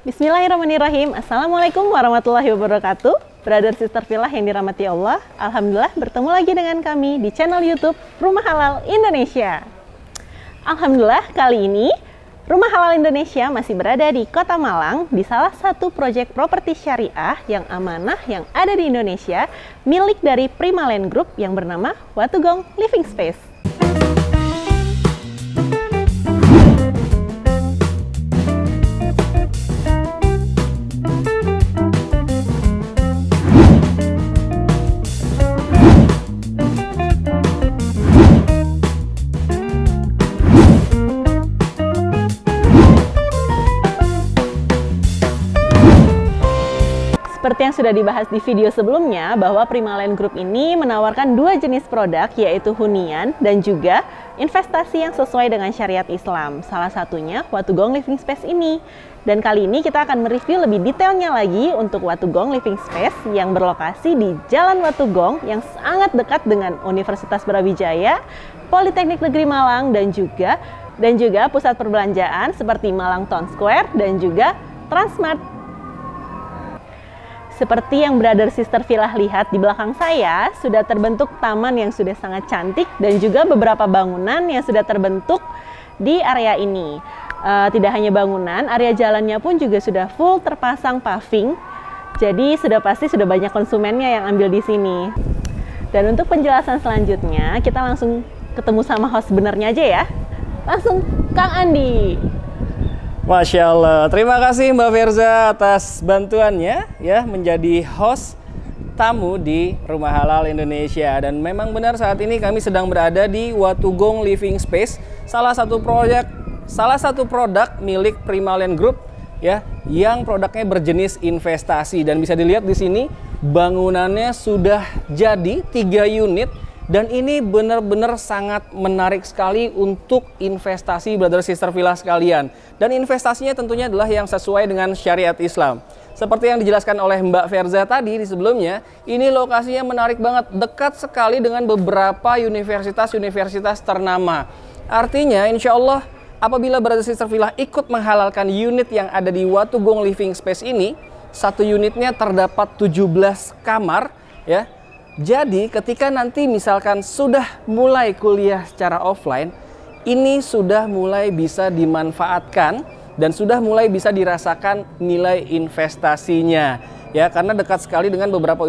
Bismillahirrahmanirrahim. Assalamualaikum warahmatullahi wabarakatuh. Brother Sister Villa yang dirahmati Allah, Alhamdulillah bertemu lagi dengan kami di channel YouTube Rumah Halal Indonesia. Alhamdulillah kali ini Rumah Halal Indonesia masih berada di Kota Malang di salah satu proyek properti syariah yang amanah yang ada di Indonesia milik dari Primaland Group yang bernama Watugong Living Space. Seperti yang sudah dibahas di video sebelumnya, bahwa Primaland Group ini menawarkan dua jenis produk, yaitu hunian dan juga investasi yang sesuai dengan syariat Islam. Salah satunya Watugong Living Space ini. Dan kali ini kita akan mereview lebih detailnya lagi untuk Watugong Living Space yang berlokasi di Jalan Watugong yang sangat dekat dengan Universitas Brawijaya, Politeknik Negeri Malang, dan juga pusat perbelanjaan seperti Malang Town Square dan juga Transmart. Seperti yang Brother Sister Villa lihat di belakang saya, sudah terbentuk taman yang sudah sangat cantik dan juga beberapa bangunan yang sudah terbentuk di area ini. Tidak hanya bangunan, area jalannya pun juga sudah full terpasang paving. Jadi sudah pasti sudah banyak konsumennya yang ambil di sini. Dan untuk penjelasan selanjutnya, kita langsung ketemu sama host benernya aja ya. Langsung Kang Andi. Masya Allah, terima kasih Mbak Verza atas bantuannya ya menjadi host tamu di Rumah Halal Indonesia. Dan memang benar saat ini kami sedang berada di Watugong Living Space, salah satu produk milik Primaland Group ya, yang produknya berjenis investasi. Dan bisa dilihat di sini bangunannya sudah jadi 3 unit. Dan ini benar-benar sangat menarik sekali untuk investasi Brother Sister Villa sekalian. Dan investasinya tentunya adalah yang sesuai dengan syariat Islam. Seperti yang dijelaskan oleh Mbak Verza tadi di sebelumnya, ini lokasinya menarik banget, dekat sekali dengan beberapa universitas-universitas ternama. Artinya insya Allah apabila Brother Sister Villa ikut menghalalkan unit yang ada di Watugong Living Space ini, satu unitnya terdapat 17 kamar ya. Jadi ketika nanti misalkan sudah mulai kuliah secara offline, ini sudah mulai bisa dimanfaatkan dan sudah mulai bisa dirasakan nilai investasinya. Ya, karena dekat sekali dengan beberapa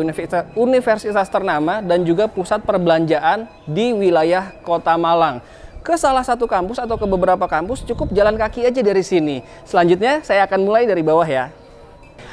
universitas ternama dan juga pusat perbelanjaan di wilayah Kota Malang. Ke salah satu kampus atau ke beberapa kampus cukup jalan kaki aja dari sini. Selanjutnya saya akan mulai dari bawah ya.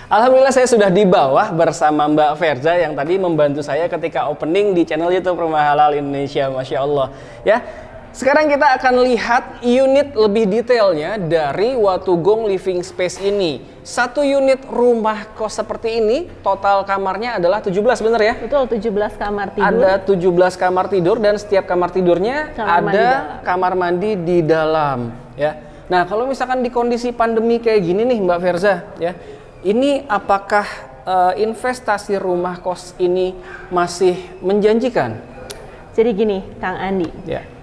Alhamdulillah saya sudah di bawah bersama Mbak Verza yang tadi membantu saya ketika opening di channel YouTube Rumah Halal Indonesia. Masya Allah ya. Sekarang kita akan lihat unit lebih detailnya dari Watugong Living Space ini. Satu unit rumah kos seperti ini, total kamarnya adalah 17 bener ya? Betul, 17 kamar tidur. Ada 17 kamar tidur dan setiap kamar tidurnya ada kamar mandi di dalam ya. Nah kalau misalkan di kondisi pandemi kayak gini nih Mbak Verza ya, ini apakah investasi rumah kos ini masih menjanjikan? Jadi gini, Kang Andi,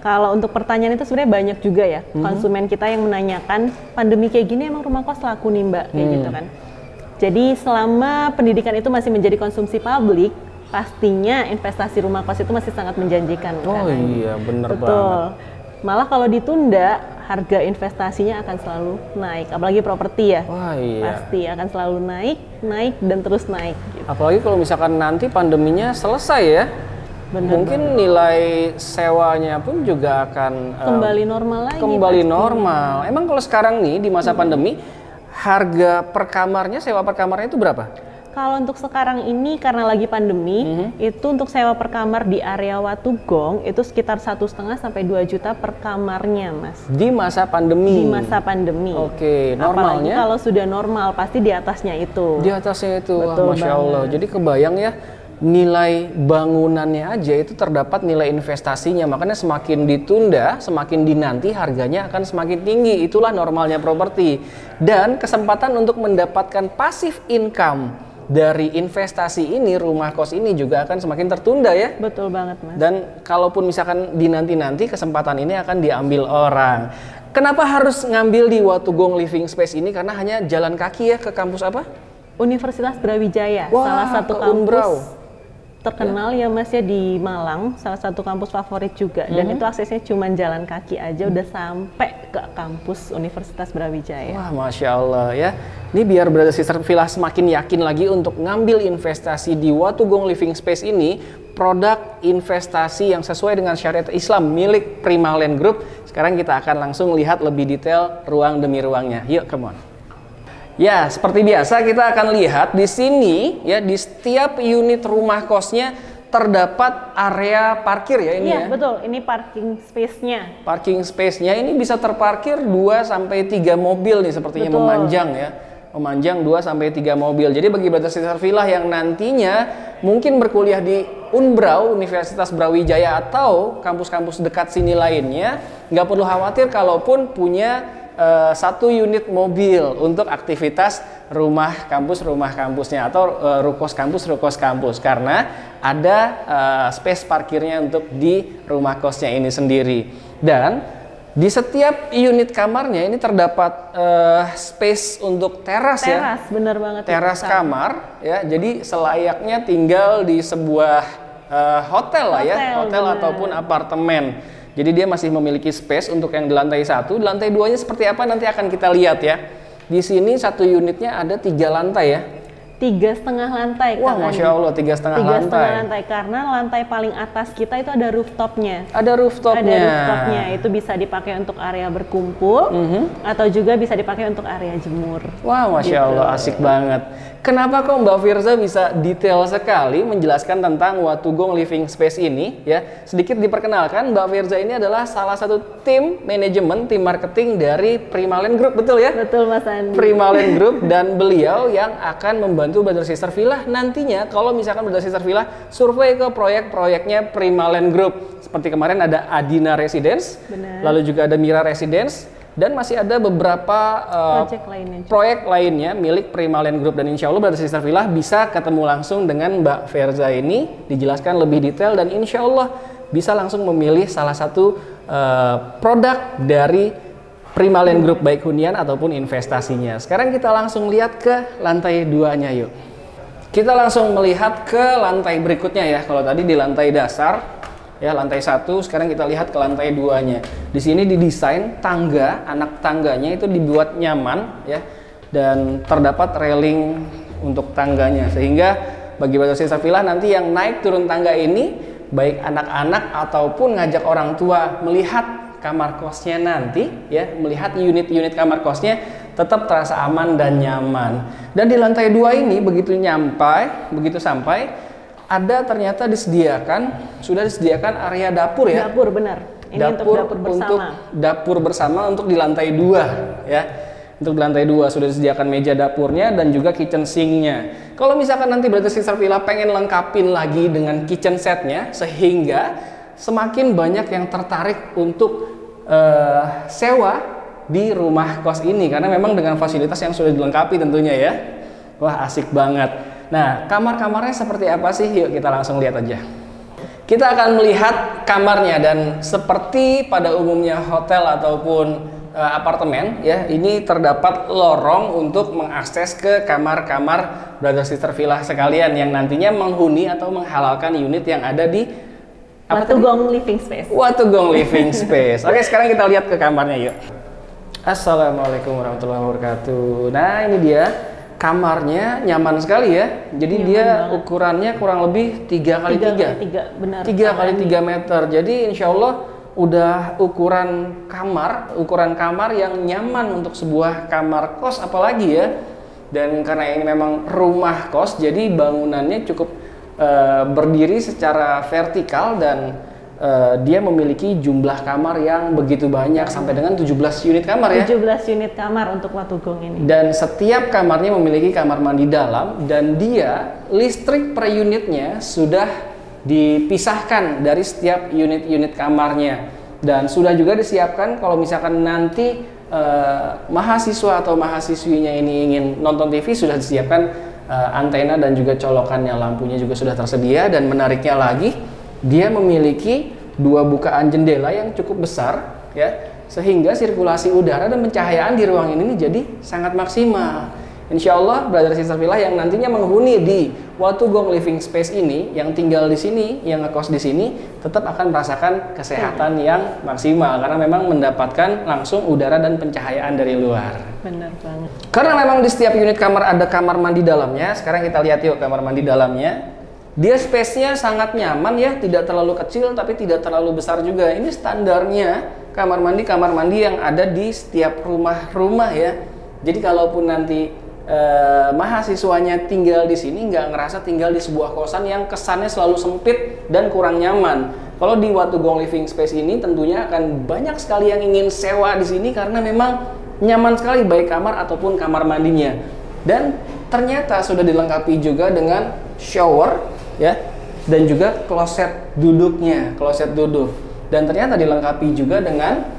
kalau untuk pertanyaan itu sebenarnya banyak juga ya konsumen kita yang menanyakan pandemi kayak gini emang rumah kos laku nih Mbak, kayak gitu kan. Jadi selama pendidikan itu masih menjadi konsumsi publik, pastinya investasi rumah kos itu masih sangat menjanjikan. Oh kan? Iya, bener betul banget. Malah kalau ditunda, harga investasinya akan selalu naik, apalagi properti ya. Wah, iya. Pasti akan selalu naik dan terus naik. Gitu. Apalagi kalau misalkan nanti pandeminya selesai ya, mungkin nilai sewanya pun juga akan kembali normal lagi. Kembali normal. Emang kalau sekarang nih di masa pandemi, harga per kamarnya, sewa per kamarnya itu berapa? Kalau untuk sekarang ini karena lagi pandemi, itu untuk sewa per kamar di area Watugong itu sekitar 1,5 sampai 2 juta per kamarnya, Mas. Di masa pandemi. Di masa pandemi. Oke, normalnya? Apalagi kalau sudah normal pasti di atasnya itu. Di atasnya itu, betul, Masya Allah. Jadi kebayang ya, nilai bangunannya aja itu terdapat nilai investasinya. Makanya semakin ditunda, semakin dinanti harganya akan semakin tinggi. Itulah normalnya properti. Dan kesempatan untuk mendapatkan passive income dari investasi ini, rumah kos ini juga akan semakin tertunda ya. Betul banget, Mas. Dan kalaupun misalkan dinanti-nanti, kesempatan ini akan diambil orang. Kenapa harus ngambil di Watugong Living Space ini? Karena hanya jalan kaki ya ke kampus apa? Universitas Brawijaya, Wah, salah satu ke kampus Unbrau. terkenal ya Mas ya di Malang, salah satu kampus favorit juga. Dan itu aksesnya cuma jalan kaki aja udah sampai ke kampus Universitas Brawijaya. Wah, Masya Allah ya. Ini biar Brother Sister Villa semakin yakin lagi untuk ngambil investasi di Watugong Living Space ini, produk investasi yang sesuai dengan syariat Islam milik Primaland Group. Sekarang kita akan langsung lihat lebih detail ruang demi ruangnya. Yuk, come on. Ya, seperti biasa kita akan lihat di sini ya, di setiap unit rumah kosnya terdapat area parkir ya ini Iya, ya. betul. Ini parking space-nya. Parking space-nya ini bisa terparkir 2 sampai 3 mobil nih sepertinya, Betul. memanjang ya. Memanjang 2 sampai 3 mobil. Jadi bagi Brother Sister Villa yang nantinya mungkin berkuliah di Unbrau, Universitas Brawijaya atau kampus-kampus dekat sini lainnya, nggak perlu khawatir kalaupun punya 1 unit mobil untuk aktivitas rumah kampusnya atau rukos kampus karena ada space parkirnya untuk di rumah kosnya ini sendiri. Dan di setiap unit kamarnya ini terdapat space untuk teras ya. Teras, bener banget. Teras kamar ya. Jadi selayaknya tinggal di sebuah hotel lah ya, hotel bener. ataupun apartemen. Jadi dia masih memiliki space untuk yang di lantai 1, di lantai 2-nya seperti apa nanti akan kita lihat ya. Di sini 1 unitnya ada 3 lantai ya. 3,5 lantai. Wah, Kang Masya Andi. Allah, 3,5 3,5 lantai. lantai karena lantai paling atas kita itu ada rooftopnya. Ada rooftopnya. Ada rooftopnya, itu bisa dipakai untuk area berkumpul atau juga bisa dipakai untuk area jemur. Wah, Masya Gitu. Allah, asik banget. Kenapa kok Mbak Firza bisa detail sekali menjelaskan tentang Watugong Living Space ini ya? Sedikit diperkenalkan, Mbak Firza ini adalah salah satu tim manajemen, tim marketing dari Primaland Group, betul ya? Betul Mas Andi. Primaland Group, dan beliau yang akan membantu Brother Sister Villa nantinya kalau misalkan Brother Sister Villa survei ke proyek-proyeknya Primaland Group. Seperti kemarin ada Adina Residence, Benar. lalu juga ada Mira Residence, dan masih ada beberapa proyek lainnya milik Primaland Group. Dan insya Allah Brother Sister Villa bisa ketemu langsung dengan Mbak Firza ini, dijelaskan lebih detail, dan insya Allah bisa langsung memilih salah satu produk dari Primaland Group, baik hunian ataupun investasinya. Sekarang kita langsung lihat ke lantai 2-nya yuk. Kita langsung melihat ke lantai berikutnya ya. Kalau tadi di lantai dasar ya, lantai 1, sekarang kita lihat ke lantai 2-nya. Di sini didesain tangga, anak tangganya itu dibuat nyaman ya, dan terdapat railing untuk tangganya, sehingga bagi Brother Sister Villa nanti yang naik turun tangga ini, baik anak-anak ataupun ngajak orang tua melihat kamar kosnya nanti ya, melihat unit-unit kamar kosnya tetap terasa aman dan nyaman. Dan di lantai 2 ini begitu sampai ada ternyata sudah disediakan area dapur ya. Dapur, benar. Ini untuk dapur bersama. Untuk dapur bersama untuk di lantai 2 ya. Untuk di lantai 2 sudah disediakan meja dapurnya dan juga kitchen sink-nya. Kalau misalkan nanti Brother Sister Villa pengen lengkapin lagi dengan kitchen set-nya, sehingga semakin banyak yang tertarik untuk sewa di rumah kos ini, karena memang dengan fasilitas yang sudah dilengkapi tentunya ya. Wah, asik banget. Nah, kamar-kamarnya seperti apa sih? Yuk kita langsung lihat aja. Kita akan melihat kamarnya, dan seperti pada umumnya hotel ataupun apartemen ya, ini terdapat lorong untuk mengakses ke kamar-kamar Brother Sister Villa sekalian yang nantinya menghuni atau menghalalkan unit yang ada di Watugong Living Space. Watugong Living Space. Oke, sekarang kita lihat ke kamarnya yuk. Assalamualaikum warahmatullahi wabarakatuh. Nah, ini dia kamarnya, nyaman sekali ya. Jadi Nyaman dia banget. ukurannya kurang lebih 3x3. 3x3 meter. Jadi insya Allah udah ukuran kamar yang nyaman untuk sebuah kamar kos apalagi ya. Dan karena ini memang rumah kos, jadi bangunannya cukup berdiri secara vertikal, dan dia memiliki jumlah kamar yang begitu banyak, sampai dengan 17 unit kamar ya. 17 unit kamar untuk Watugong ini. Dan setiap kamarnya memiliki kamar mandi dalam, dan dia listrik per unitnya sudah dipisahkan dari setiap unit-unit kamarnya. Dan sudah juga disiapkan kalau misalkan nanti mahasiswa atau mahasiswinya ini ingin nonton TV, sudah disiapkan antena dan juga colokannya, lampunya juga sudah tersedia. Dan menariknya lagi, dia memiliki 2 bukaan jendela yang cukup besar ya, sehingga sirkulasi udara dan pencahayaan di ruangan ini jadi sangat maksimal. Insya Allah, brother sister Villa yang nantinya menghuni di Watugong Living Space ini, yang tinggal di sini, yang ngekos di sini, tetap akan merasakan kesehatan yang maksimal karena memang mendapatkan langsung udara dan pencahayaan dari luar. Benar banget. Karena memang di setiap unit kamar ada kamar mandi dalamnya. Sekarang kita lihat yuk kamar mandi dalamnya. Dia space-nya sangat nyaman ya, tidak terlalu kecil tapi tidak terlalu besar juga. Ini standarnya kamar mandi yang ada di setiap rumah-rumah ya. Jadi kalaupun nanti mahasiswanya tinggal di sini nggak ngerasa tinggal di sebuah kosan yang kesannya selalu sempit dan kurang nyaman. Kalau di Watugong Living Space ini tentunya akan banyak sekali yang ingin sewa di sini karena memang nyaman sekali baik kamar ataupun kamar mandinya. Dan ternyata sudah dilengkapi juga dengan shower ya, dan juga kloset duduknya, kloset duduk. Dan ternyata dilengkapi juga dengan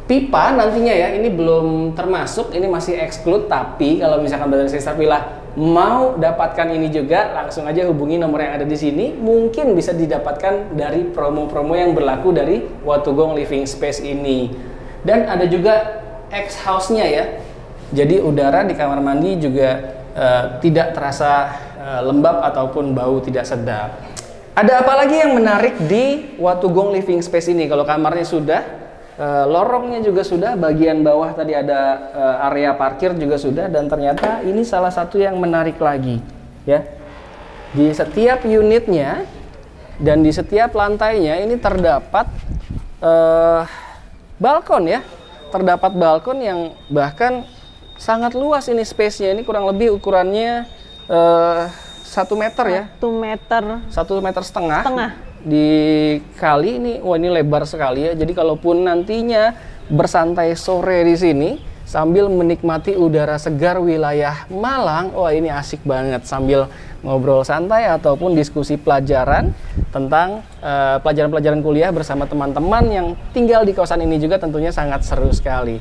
pipa nantinya ya, ini belum termasuk, ini masih exclude, tapi kalau misalkan brother sister Villa mau dapatkan ini juga, langsung aja hubungi nomor yang ada di sini, mungkin bisa didapatkan dari promo-promo yang berlaku dari Watugong Living Space ini. Dan ada juga X-house-nya ya, jadi udara di kamar mandi juga tidak terasa lembab ataupun bau tidak sedap. Ada apa lagi yang menarik di Watugong Living Space ini? Kalau kamarnya sudah, lorongnya juga sudah, bagian bawah tadi ada area parkir juga sudah, dan ternyata ini salah satu yang menarik lagi ya. Di setiap unitnya dan di setiap lantainya ini terdapat balkon ya. Terdapat balkon yang bahkan sangat luas ini space-nya. Ini kurang lebih ukurannya 1 meter ya. 1 meter setengah. Dikali ini, wah ini lebar sekali ya. Jadi kalaupun nantinya bersantai sore di sini sambil menikmati udara segar wilayah Malang, wah ini asik banget sambil ngobrol santai ataupun diskusi pelajaran tentang pelajaran-pelajaran kuliah bersama teman-teman yang tinggal di kawasan ini juga tentunya sangat seru sekali.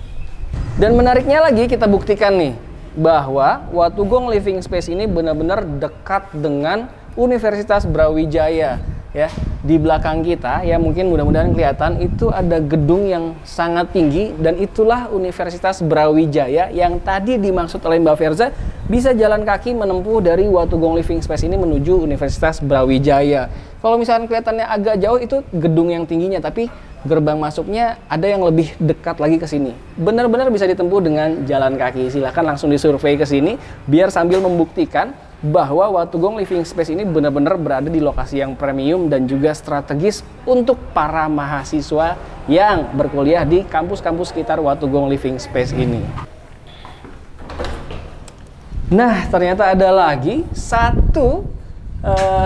Dan menariknya lagi kita buktikan nih bahwa Watugong Living Space ini benar-benar dekat dengan Universitas Brawijaya. Ya, di belakang kita ya, mungkin mudah-mudahan kelihatan itu ada gedung yang sangat tinggi, dan itulah Universitas Brawijaya yang tadi dimaksud oleh Mbak Verza, bisa jalan kaki menempuh dari Watugong Living Space ini menuju Universitas Brawijaya. Kalau misalkan kelihatannya agak jauh itu gedung yang tingginya, tapi gerbang masuknya ada yang lebih dekat lagi ke sini. Benar-benar bisa ditempuh dengan jalan kaki. Silahkan langsung disurvei ke sini biar sambil membuktikan bahwa Watugong Living Space ini benar-benar berada di lokasi yang premium dan juga strategis untuk para mahasiswa yang berkuliah di kampus-kampus sekitar Watugong Living Space ini. Nah, ternyata ada lagi satu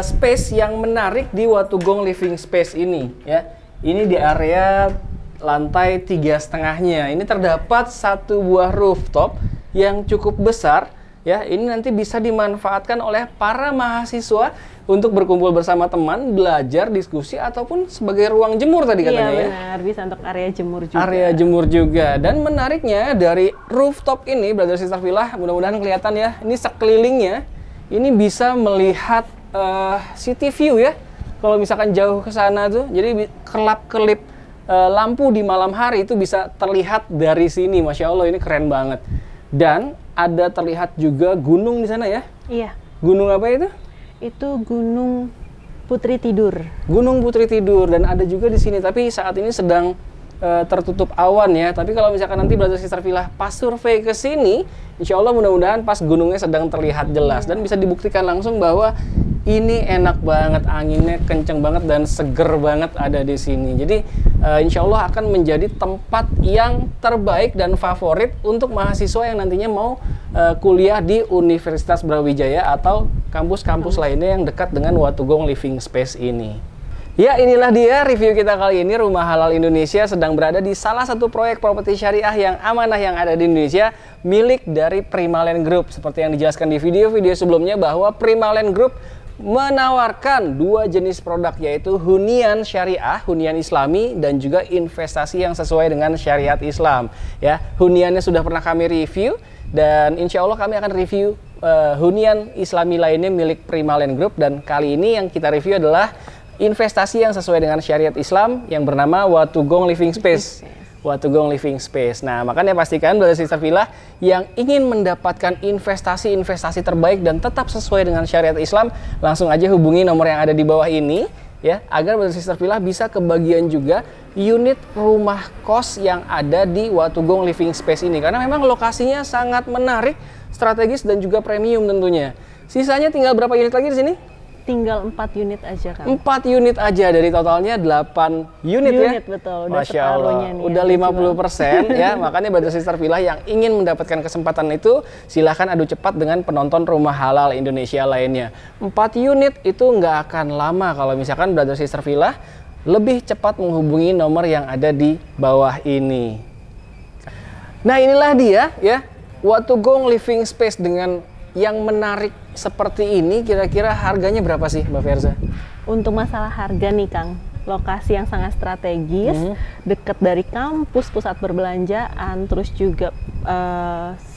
space yang menarik di Watugong Living Space ini ya. Ini di area lantai 3,5-nya. Ini terdapat satu buah rooftop yang cukup besar. Ya, ini nanti bisa dimanfaatkan oleh para mahasiswa untuk berkumpul bersama teman, belajar, diskusi, ataupun sebagai ruang jemur tadi katanya ya. Iya benar, bisa untuk area jemur juga. Area jemur juga. Dan menariknya dari rooftop ini, brother sister Villa, mudah-mudahan kelihatan ya, ini sekelilingnya, ini bisa melihat city view ya. Kalau misalkan jauh ke sana tuh, jadi kelap-kelip lampu di malam hari itu bisa terlihat dari sini. Masya Allah, ini keren banget. Dan ada terlihat juga gunung di sana ya? Iya. Gunung apa itu? Itu Gunung Putri Tidur. Gunung Putri Tidur, dan ada juga di sini. Tapi saat ini sedang tertutup awan ya. Tapi kalau misalkan nanti brother sister Villa pas survei ke sini, insya Allah mudah-mudahan pas gunungnya sedang terlihat jelas dan bisa dibuktikan langsung bahwa ini enak banget, anginnya kenceng banget dan seger banget ada di sini. Jadi insya Allah akan menjadi tempat yang terbaik dan favorit untuk mahasiswa yang nantinya mau kuliah di Universitas Brawijaya atau kampus-kampus lainnya yang dekat dengan Watugong Living Space ini. Ya, inilah dia review kita kali ini. Rumah Halal Indonesia sedang berada di salah satu proyek properti syariah yang amanah yang ada di Indonesia, milik dari Primaland Group. Seperti yang dijelaskan di video-video sebelumnya bahwa Primaland Group menawarkan dua jenis produk, yaitu hunian syariah, hunian islami, dan juga investasi yang sesuai dengan syariat Islam. Ya, huniannya sudah pernah kami review, dan insya Allah kami akan review hunian islami lainnya milik Primaland Group. Dan kali ini yang kita review adalah investasi yang sesuai dengan syariat Islam yang bernama Watugong Living Space. Watugong Living Space. Nah, makanya pastikan Brother Sister Villa yang ingin mendapatkan investasi terbaik dan tetap sesuai dengan syariat Islam, langsung aja hubungi nomor yang ada di bawah ini ya, agar Brother Sister Villa bisa kebagian juga unit rumah kos yang ada di Watugong Living Space ini, karena memang lokasinya sangat menarik, strategis dan juga premium tentunya. Sisanya tinggal berapa unit lagi di sini? Tinggal 4 unit aja kan. 4 unit aja dari totalnya 8 unit ya. Betul, Masya Allah, udah 50% ya. Makanya Brother Sister Villa yang ingin mendapatkan kesempatan itu, silahkan adu cepat dengan penonton Rumah Halal Indonesia lainnya. 4 unit itu nggak akan lama kalau misalkan Brother Sister Villa lebih cepat menghubungi nomor yang ada di bawah ini. Nah, inilah dia ya, Watugong Living Space dengan yang menarik seperti ini. Kira-kira harganya berapa sih Mbak Verza? Untuk masalah harga nih Kang, lokasi yang sangat strategis, dekat dari kampus, pusat perbelanjaan, terus juga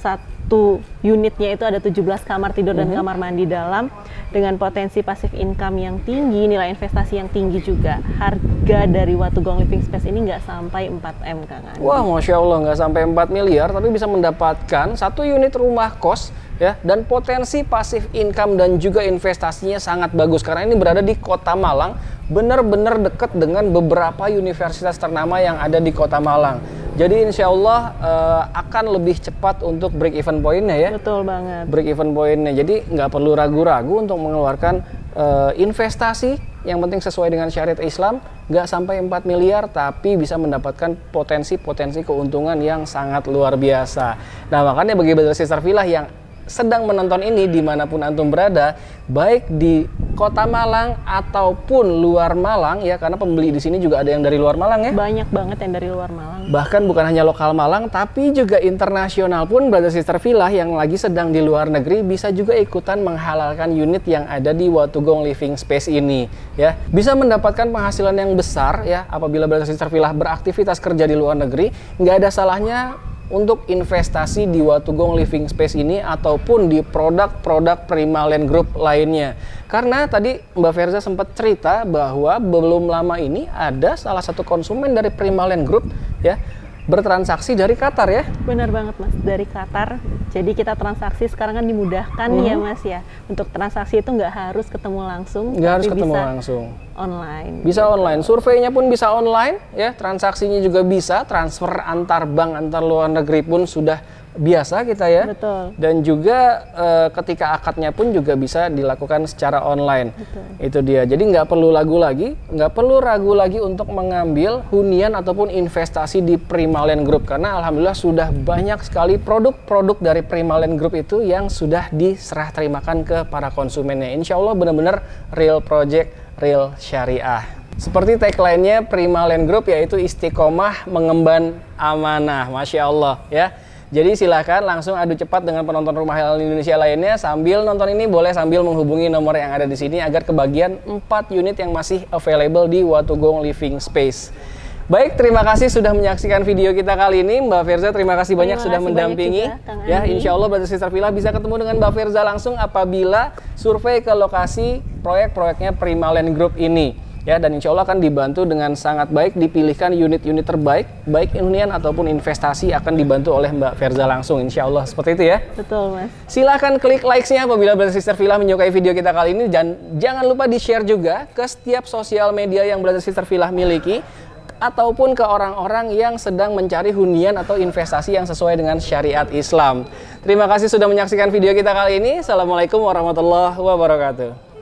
satu unitnya itu ada 17 kamar tidur dan kamar mandi dalam, dengan potensi passive income yang tinggi, nilai investasi yang tinggi juga. Harga dari Watugong Living Space ini nggak sampai 4M Kang Andi. Wah, Masya Allah, nggak sampai 4 miliar, tapi bisa mendapatkan satu unit rumah kos ya, dan potensi passive income dan juga investasinya sangat bagus karena ini berada di Kota Malang, benar-benar dekat dengan beberapa universitas ternama yang ada di Kota Malang. Jadi insya Allah akan lebih cepat untuk break even pointnya ya. Betul banget. Break even pointnya, jadi nggak perlu ragu-ragu untuk mengeluarkan investasi. Yang penting sesuai dengan syariat Islam, nggak sampai 4 miliar, tapi bisa mendapatkan potensi-potensi keuntungan yang sangat luar biasa. Nah, makanya bagi Brother Sister Villa yang sedang menonton ini dimanapun antum berada, baik di Kota Malang ataupun luar Malang ya, karena pembeli di sini juga ada yang dari luar Malang ya. Banyak banget yang dari luar Malang. Bahkan bukan hanya lokal Malang, tapi juga internasional pun Brother Sister Villa yang lagi sedang di luar negeri bisa juga ikutan menghalalkan unit yang ada di Watugong Living Space ini ya. Bisa mendapatkan penghasilan yang besar ya apabila Brother Sister Villa beraktivitas kerja di luar negeri. Nggak ada salahnya untuk investasi di Watugong Living Space ini ataupun di produk-produk Primaland Group lainnya. Karena tadi Mbak Verza sempat cerita bahwa belum lama ini ada salah satu konsumen dari Primaland Group ya bertransaksi dari Qatar ya. Benar banget Mas, dari Qatar. Jadi kita transaksi sekarang kan dimudahkan ya Mas ya. Untuk transaksi itu nggak harus ketemu langsung. Nggak harus ketemu langsung. Online. Bisa online, surveinya pun bisa online ya, transaksinya juga bisa, transfer antar bank, antar luar negeri pun sudah biasa kita ya. Betul. Dan juga ketika akadnya pun juga bisa dilakukan secara online. Betul. Itu dia. Jadi nggak perlu ragu lagi untuk mengambil hunian ataupun investasi di Primaland Group, karena alhamdulillah sudah banyak sekali produk-produk dari Primaland Group itu yang sudah diserah terimakan ke para konsumennya. Insya Allah benar-benar real project, real syariah. Seperti tagline-nya Primaland Group, yaitu istiqomah mengemban amanah. Masya Allah ya. Jadi silakan langsung adu cepat dengan penonton Rumah Halal Indonesia lainnya. Sambil nonton ini boleh sambil menghubungi nomor yang ada di sini agar kebagian 4 unit yang masih available di Watugong Living Space. Baik, terima kasih sudah menyaksikan video kita kali ini. Mbak Verza, terima kasih banyak sudah mendampingi. Ya, insya Allah Brother Sister Villa bisa ketemu dengan Mbak Verza langsung apabila survei ke lokasi proyek-proyeknya Primaland Group ini. Ya, dan insya Allah akan dibantu dengan sangat baik, dipilihkan unit-unit terbaik, baik hunian ataupun investasi akan dibantu oleh Mbak Verza langsung, insya Allah seperti itu ya. Betul Mas. Silahkan klik likes-nya apabila Brother Sister Villa menyukai video kita kali ini, dan jangan lupa di-share juga ke setiap sosial media yang Brother Sister Villa miliki, ataupun ke orang-orang yang sedang mencari hunian atau investasi yang sesuai dengan syariat Islam. Terima kasih sudah menyaksikan video kita kali ini. Assalamualaikum warahmatullahi wabarakatuh.